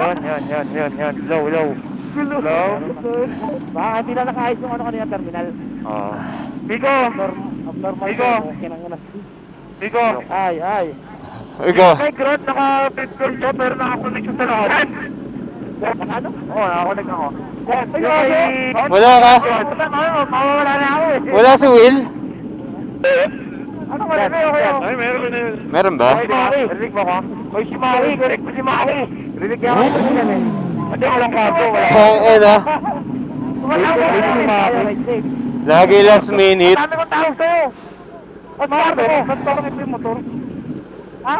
Yun. Low. Low. Baka hindi na nakaayos yung ano kanina terminal. Oo. Miko! Abnormal Miko! ko. Kinanginas. Miko! Ay. Ikaw. May grot, naka-petrol siya pero naka-connection sa lahat. Ano? Oo, naka-connect ako. Wala ka? Mawawala na ako eh. Wala si Will? Ano ka na kayo? Ay, meron na yun. Meron ba? Si Maki. Rinig mo ko? Oy, si Maki. Correct mo si Maki. Rinig niya ako ito yan eh. Hindi, walang kaso. Wala. Wala ko si Maki. Lagi last minute. Ang dami kong tawag sa'yo. Ba't sabi mo? Ba't parang ito yung motor? Ha?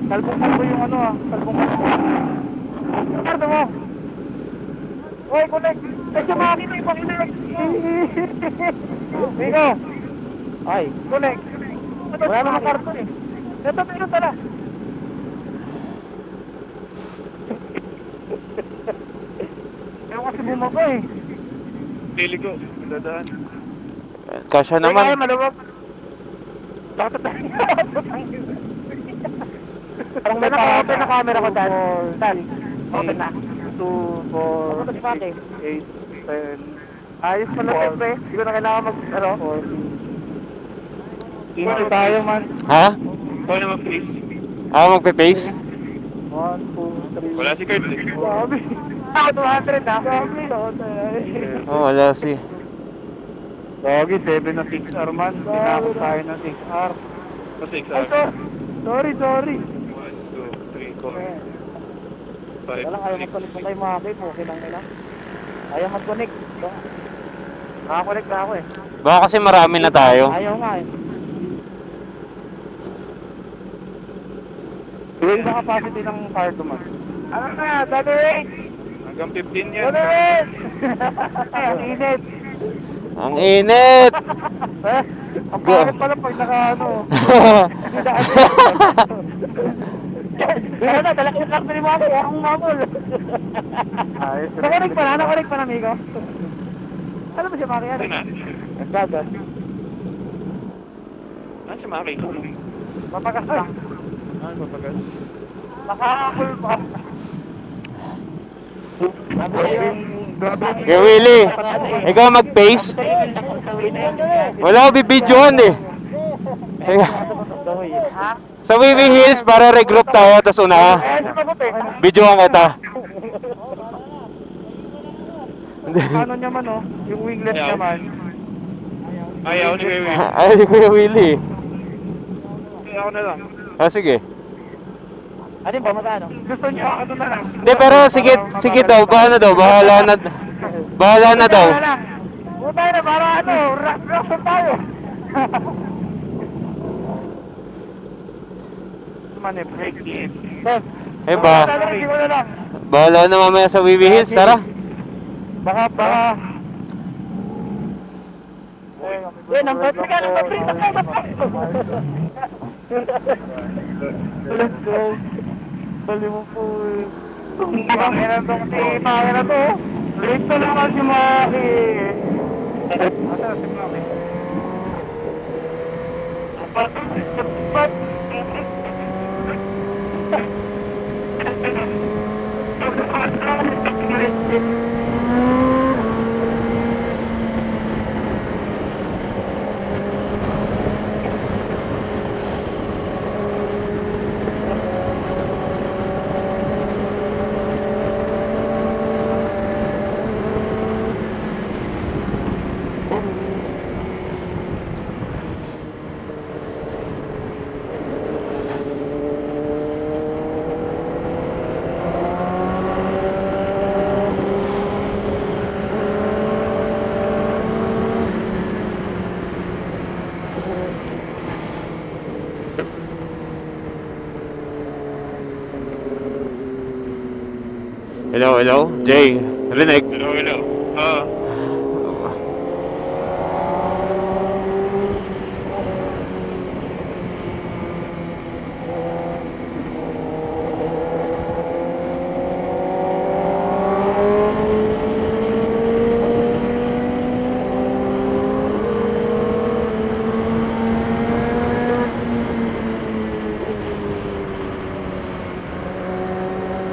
Kalbong-kalbo yung ano ah. Kalbong-kalbo. Sabi mo? Oy, connect. Ay, si Maki na ipakinig. Miko. Ay. Connect. Wala naman karton eh. Ito, meron tala. Kaya kasi bumaba eh. Pili ko, dadaan. Kasya Kaya naman. maluwag. Bakit tayo? Parang may open na camera ko dyan. Saan? Open na. 2, 4, 6, 8, 10. Ayos pala ito eh. Hindi ko na kailangan ano. 14. Tayo man. Ha? Ikaw na mag-face. Magpe-face? 1, 2, 3. Wala si Kurt eh. Sabi. Ako 200 ah. Sabi. Wala si. Doggy, 7 na 6R man. Pinakot tayo ng 6R. So 6R? Sorry. 1, 2, 3, 4. Walang ayaw mag-connect kay Maki. Okay lang nila. Ayaw mag-connect. Nakakonect na ako eh. Baka kasi marami na tayo. Ayaw nga eh. Ilan na capacity ng car to man? Ano na? Saturate! Hanggang 15 yan. Saturate! Ay, ang init. Ang init! Ang pangit pala pag naka ano. Pero na, talagang yung karton ni Maki. Akong mamol. Nakunik pa na, amigo. Ano ba siya Maki yan? Nagdadas. Ano si Maki? Mapagas lang. Ano mapagas? Nakakakul pa. Kay Willie, ikaw mag-face? Wala ko bibidyohan eh. Sa Wiwi Hills para regroup tayo, tapos una. Bidyohan kita. Ano naman oh, yung winglet naman. Ayaw ni Willie. Ay, si Kuya Willie. Ayaw na lang. Sige. Ano ba magkano? Gusto niya ako na lang. Hindi, pero sige daw, bahala na daw. Buta na para ano, rock tayo. Mane break in. Bahala na mamaya sa Wiwi Hills, tara. Baka. Number 3 ka. Let's go. Bali mo po eh. Pangina tong pangina na to. Late na naman si Maki. Asa si Maki? Apat. Hello, Jay, rinig. Hello.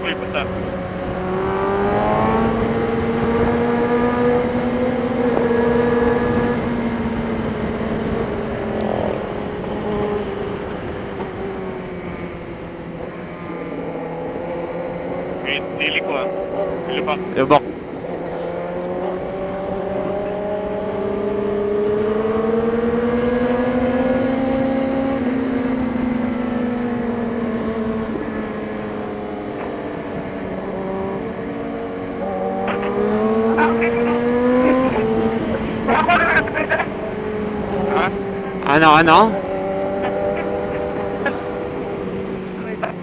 Uy, basta. Wait, dili ko ah. Lubak. Lubak. Ano?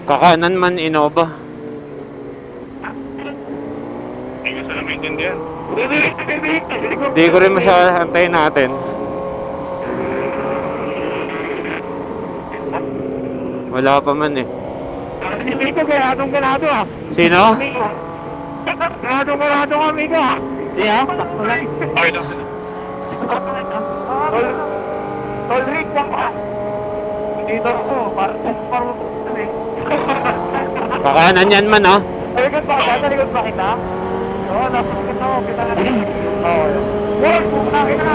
Kakanan man Innova. Hindi ko sila maintindihan. Di ko rin masyadong antayin natin. Wala pa man eh. Amigo, ganado ah. Sino? Ganado kami ko ah. Yeah? Okay lang. Tol Rick, wag ka. Dito ako, parang Kakanan yan man ah. Talikod ba kita? Talikod ba kita? Oo, dapat kita ako. Kita na rin. Oo. Wag! Pumunta kita!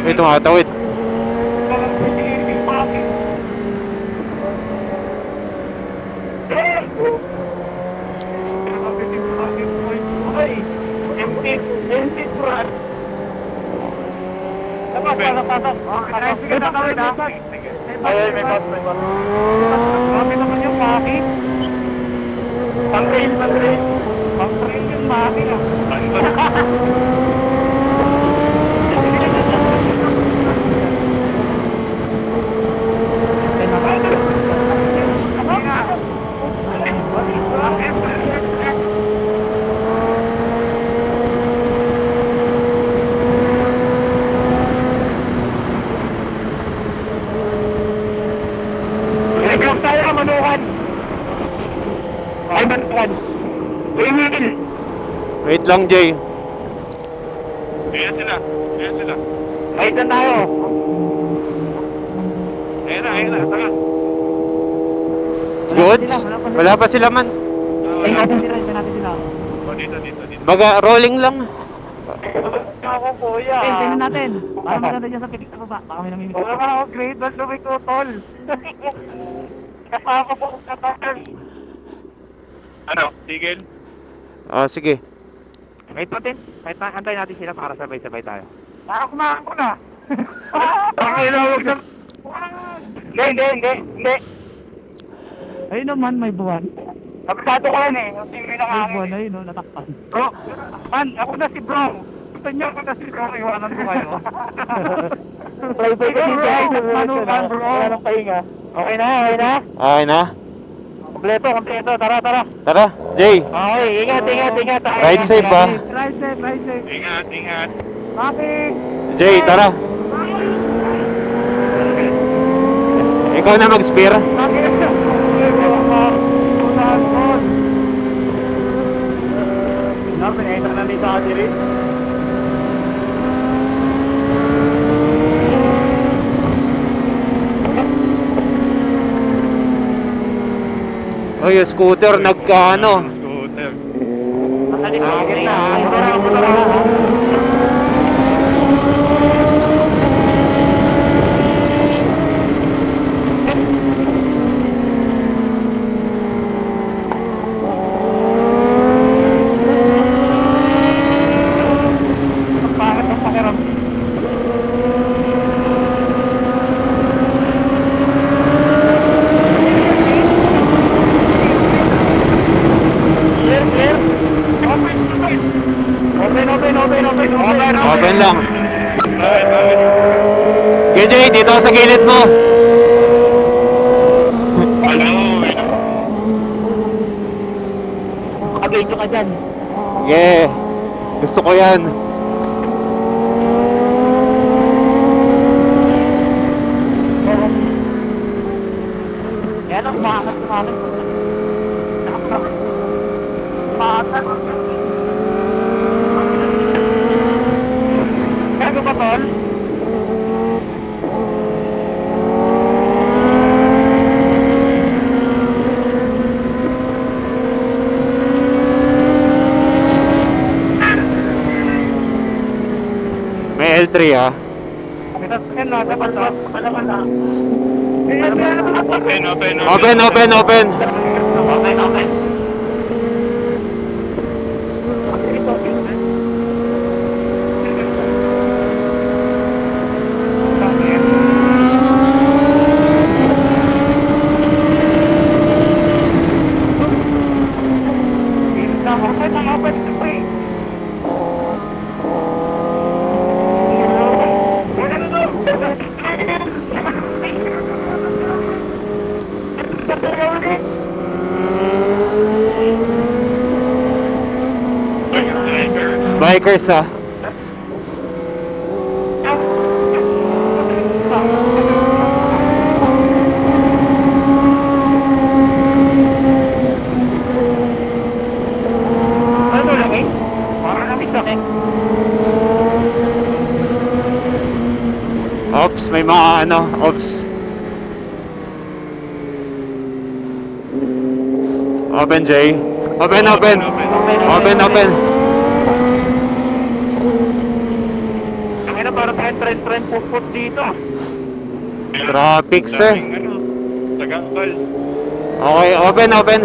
May tumatawid. Ay, may bus. Kami naman yung maki. Pang-trail. Pang-trail yung maki. Wait lang, Jay. Ayan sila. Ay, saan tayo? Ayan na. Tara. Goods? Wala pa sila man. Ay, natin sila. Oh, dito. Baga, rolling lang. Ako, kuya. Tingnan natin. Para maganda dyan sa pitik na baba. Baka may namimit. Wala ka ako grade 1 lumay ko, tol. Kasama po sa tol. Ano? Tigil? Sige. Wait natin. Antayin natin sila para sabay-sabay tayo. Kumain ko na. Okay na, huwag na. Hindi. Ayun naman, may buwan. Kabisado ko yan eh. Yung TV ng May hangin. buwan, ayun no, natakpan. Bro, man, ako na si Bro. Gusto niyo ako na si Bro. Iwanan ko kayo. Play-play ko si Jay. Manukan, bro. Wala nang pahinga. Okay na. Okay na? Kompleto. Tara. Tara, Jay. Okay, ingat. Ride safe ah. Ride safe. Ingat. Bakit? Jay, tara. Ikaw na mag-spear. Bakit? Unahan ko. Pinahita na ni Daddy rin. Oh, yung scooter nagkaano. Scooter. Bakit na? Bakit ang pakiram? Clear. Open lang. Bakit? Okay, Jay, dito ako sa gilid mo. Nakagay ka dyan. Yeah. Gusto ko yan. Yan Umakas. Gago ba, tol? May L3 ah. Yan na, dapat na. Open. Open. Bikers ah. Ano laki? Parang namin laki. Ops, may mga ano, ops. Open, Jay. Open. Ang ina, parang trend put dito. Traffic, sir. Taga-tol. Okay, open. Okay,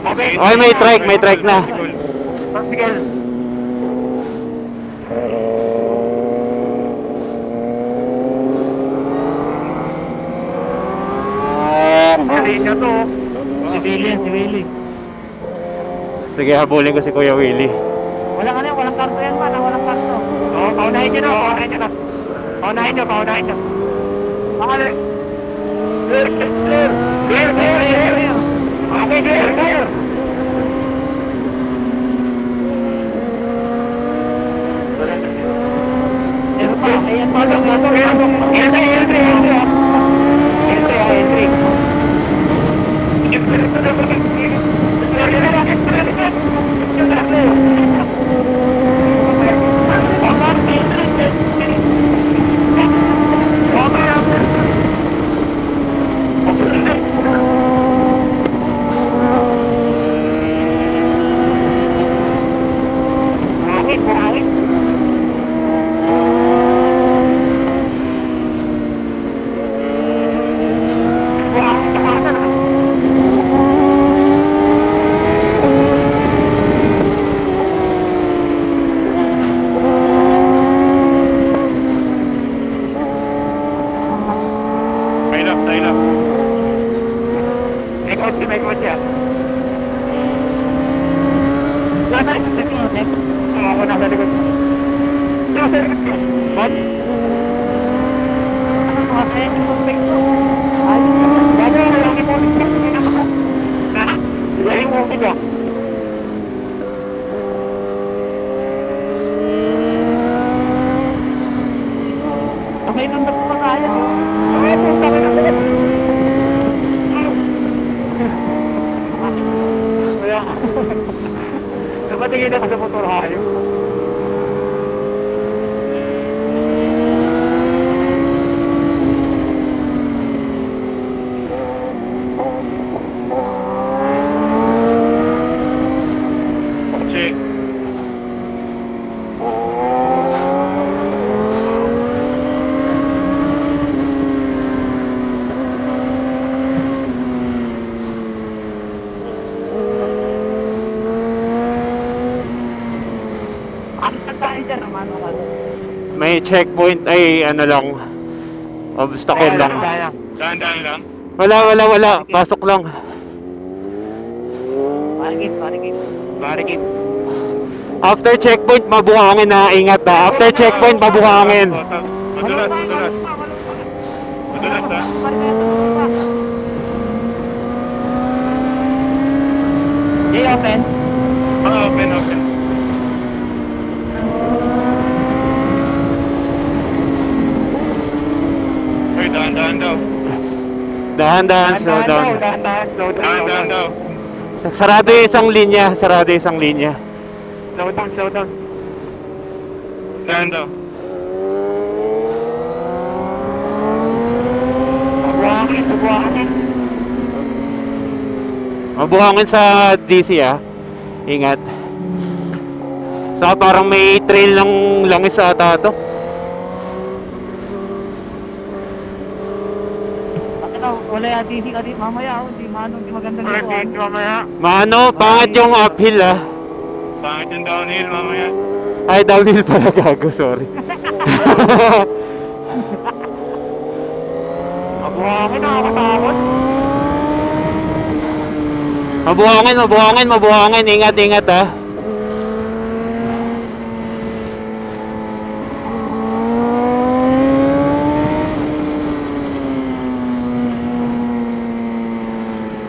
Okay, may trike na. Sige. Mali niya to. Si Willie. Sige, habulin ko si Kuya Willie. Walang karto yan man, walang karto. Oo, paunahin niyo na. Paunahin niyo. Bakit? Clear. Okay, clear. Ayan pa. Entry. May kotse. Ako nasa likod. What? Okay, nandun pa kaya. Napatingin na sa motor hayo. May checkpoint ay ano lang. Obstacle lang. Dahan-dahan lang. Wala. Pasok lang. Barikit. After checkpoint, mabuhangin na. Ingat na. After checkpoint, mabuhangin. Madulas ha. Open. Open. Dahan-dahan daw. Dahan-dahan, slow down. Dahan-dahan, slow down. Dahan daw. Sarado yung isang linya, sarado yung isang linya. Slow down, slow down. Dahan daw. Buhangin, buhangin. Mabuhangin sa DC ah. Ingat. Saka parang may trail ng langis ata to. Wala yung DC ka din mamaya. Hindi maganda Wala nito. dito mamaya. Mano, pangit yung uphill ah. Pangit yung downhill mamaya. Ay, downhill pala gago, sorry. Buhangin, nakakatakot. Mabuhangin. Ingat ah.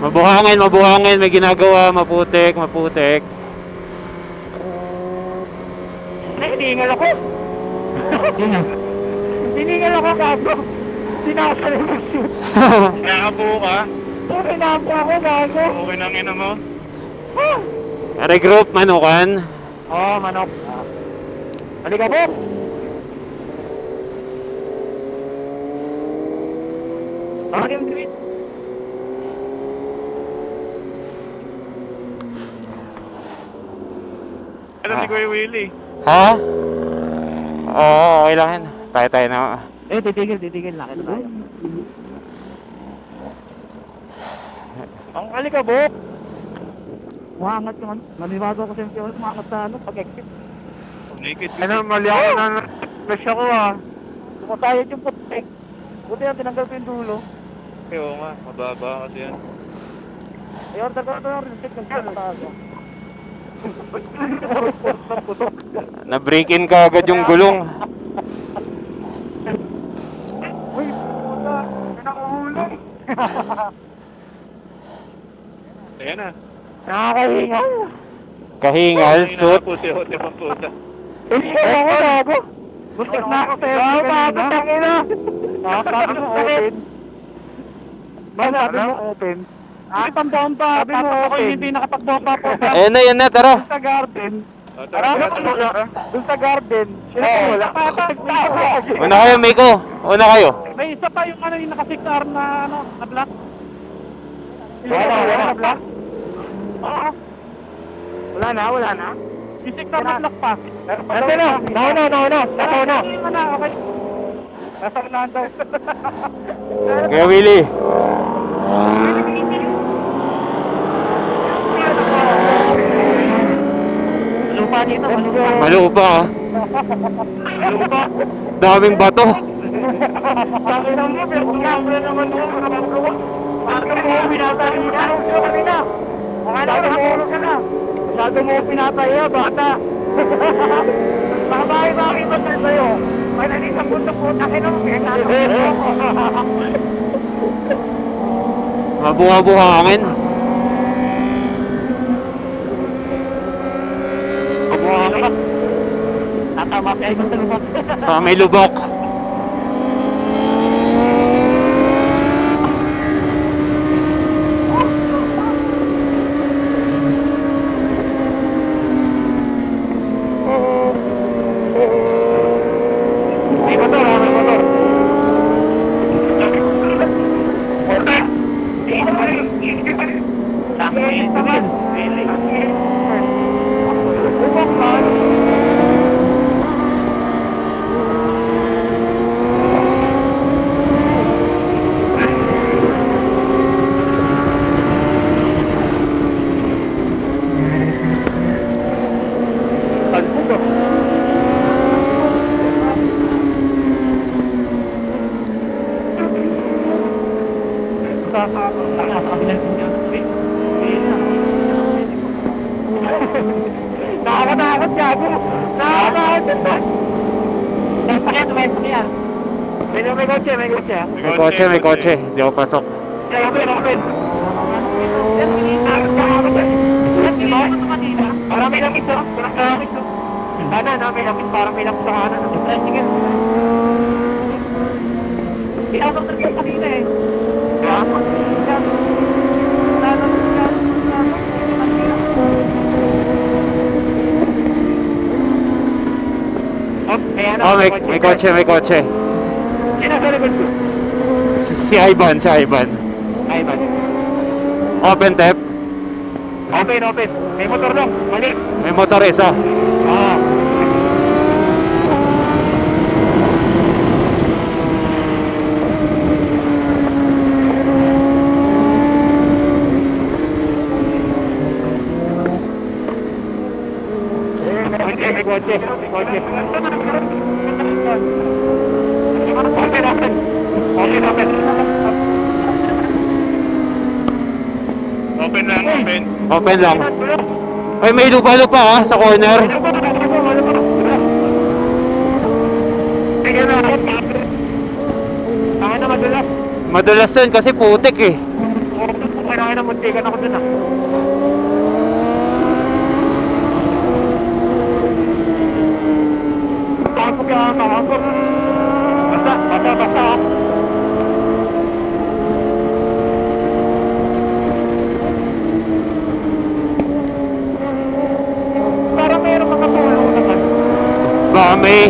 Mabuhangin, may ginagawa, maputik. Hiningal ako. Hiningal ako, gago. Sinasal yung shoot. Nakabuo ka. Okay na ako, gago. Okay nang ina mo. Regroup, manukan. Oo, manok. Halika po. Bakit yung tweet? Alam ni Kuya Willie. Ha? Oo, okay lang yan. Tayo na. Titigil. Lakit tayo. Ang halika po. Umangat yung manibago ako siyempre umangat sa pag-exit. Naked. Ano, mali ako na flash ako ah. Sumasayad yung putik. Buti na tinanggal ko yung dulo. Oo nga, mababa kasi yan. Ay, order ko ito yung reset ng tago. Na-break in ka agad yung gulong. Uy, puta. Pinakahulog. Ayan na. Nakakahingal. Kahingal, suit. Puti-puti pa puta. Hindi ako gago. Gusto na ako sa'yo. Bakit ang ina? Sabi mo open. Sabi mo open. Pambomba. Sabi mo Tapos ako open. hindi nakapag-bomba po. Yan na, tara. Sa garden. Tara. Doon sa garden. Wala. Una kayo, Miko. Una kayo. May isa pa yung yung naka-6 arm na na black. Wala black. Wala na. Yung 6 arm na black pa. Nasa na. Nauna. Okay. Nasa unahan tayo. Kuya Willie. Lupa dito. Malupa ah. Lupa. Daming bato. Sabi ng mo, pero kung kamera naman mo, nakapagawa. Bakit mo pinatay na? Masyado mo pinatay ya, bata. Bakit ba sa'yo? May nanisang punta-punta kayo ng pinatay. Mabuhangin. Mabuhangin. Tatama kayo sa lubak. Sa may lubok. May motor. Nakakatakot gago. Nakakatakot. May kotse. May kotse. Di ako pasok. Open. Parang may lapit to. Kanan, may lapit. Parang may lapit sa kanan. Sige. Hindi ako nagtagay kanina eh. Oh, may kotse, may kotse. Sino sa likod ko? Si Ivan, si Ivan. Ivan. Open tap. Open, open. May motor dong. Mali. May motor isa. Ah. May kotse. May kotse. Open, open. Open, open. Open lang, open. Open lang. Ay, may lupa-lupa sa corner. Sige na. Kaya na madulas. Madalas yun kasi putik eh. Kaya na muntikan ako dun ah. Takot ka, takot. Basta, basta, basta. Parang mayroong makatulong naman. Baka may...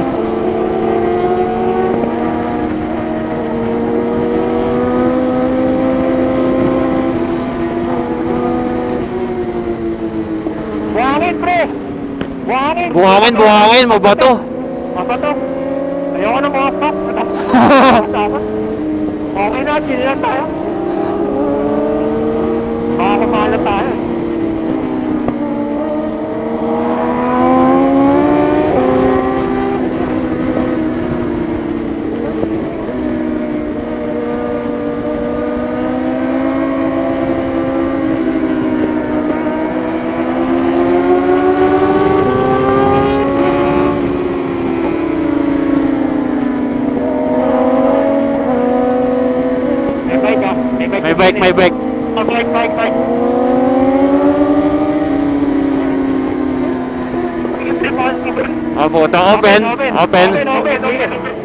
Buhangin, pre! Buhangin! Buhangin, mabato. Mabato. Ayoko na mga stop. Okay na, chill lang tayo. Baka kumalat tayo. May bike. Oh, bike. Oh, puta. Open.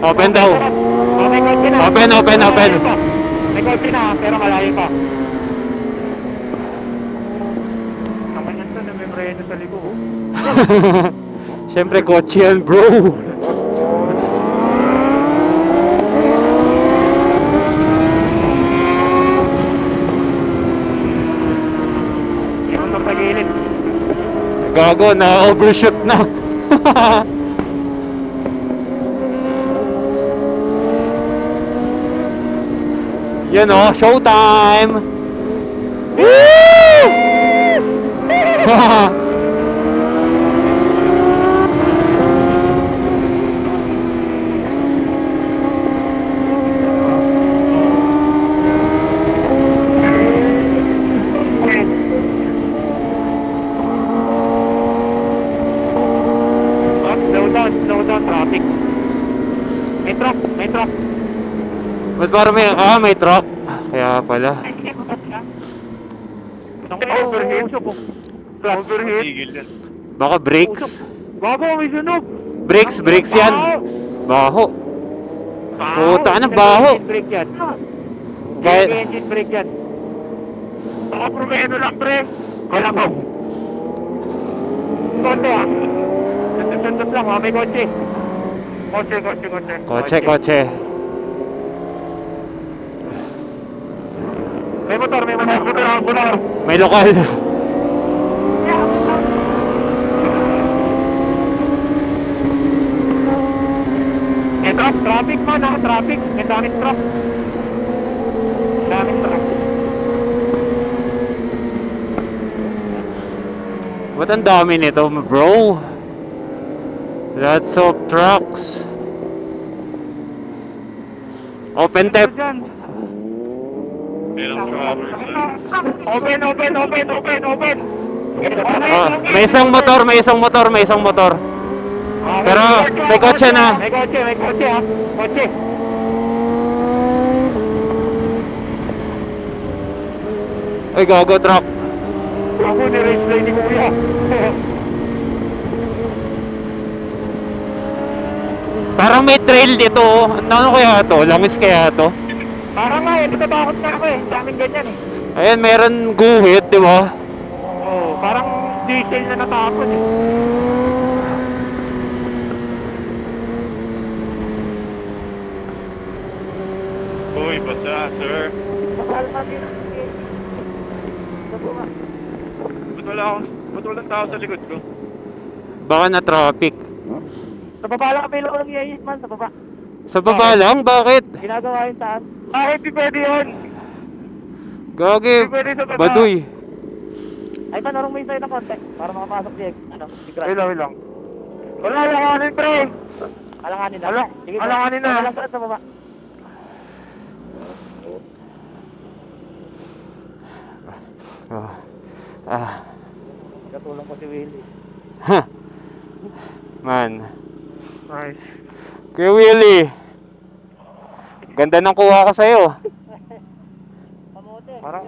Open daw. May kotse na. Open. May kotse na, pero malayo pa. Naman yan to, namembreno sa ligo. Siyempre, kotse yan, bro. Yung napagilid. Gago, na-overshoot na. Yan o, showtime! Woo! Slow down, traffic. May truck. Ba't parang may truck? Kaya pala. Overheat. Baka brakes. Bago, may sunog. Brakes yan. Baho. Puta na, baho. Brake yan. Kahit... Engine brake yan. Baka promeno lang, pre. Wala ko. Konti ah. Sandot lang ha, may kotse. Kotse. May motor. May lokal. May truck, traffic man ha, traffic. May daming truck. Ba't ang dami nito, bro? Lots of trucks. Open tap. Open. May isang motor. Pero may kotse na. May kotse ha. Kotse. Ay, gago truck. Ako ni-race line ni Kuya. Parang may trail dito. Ano kaya to? Langis kaya to? Parang nga eh, natatakot na ako eh. Daming ganyan eh. Ayan, meron guhit, di ba? Oo, parang diesel na natakot eh. Uy, basta, sir. Mahal pa din. Ba't walang tao sa likod ko? Baka na traffic. Sa baba lang kami lang ng iayos man, sa baba. Sa baba lang? Bakit? Ginagawa yung taas. Bakit di pwede yun? Gagi, Di pwede sa baba. baduy. Ay, tanong mo yung sa'yo ng konti para makapasok si si Grant. Ilang, ilang. Wala, alanganin, pre. Alanganin na. Sige, alanganin na. Alang sa baba. Katulong ko si Willie. Man. Nice. Kuya Willie. Ganda ng kuha ka sa'yo. Kamote. Parang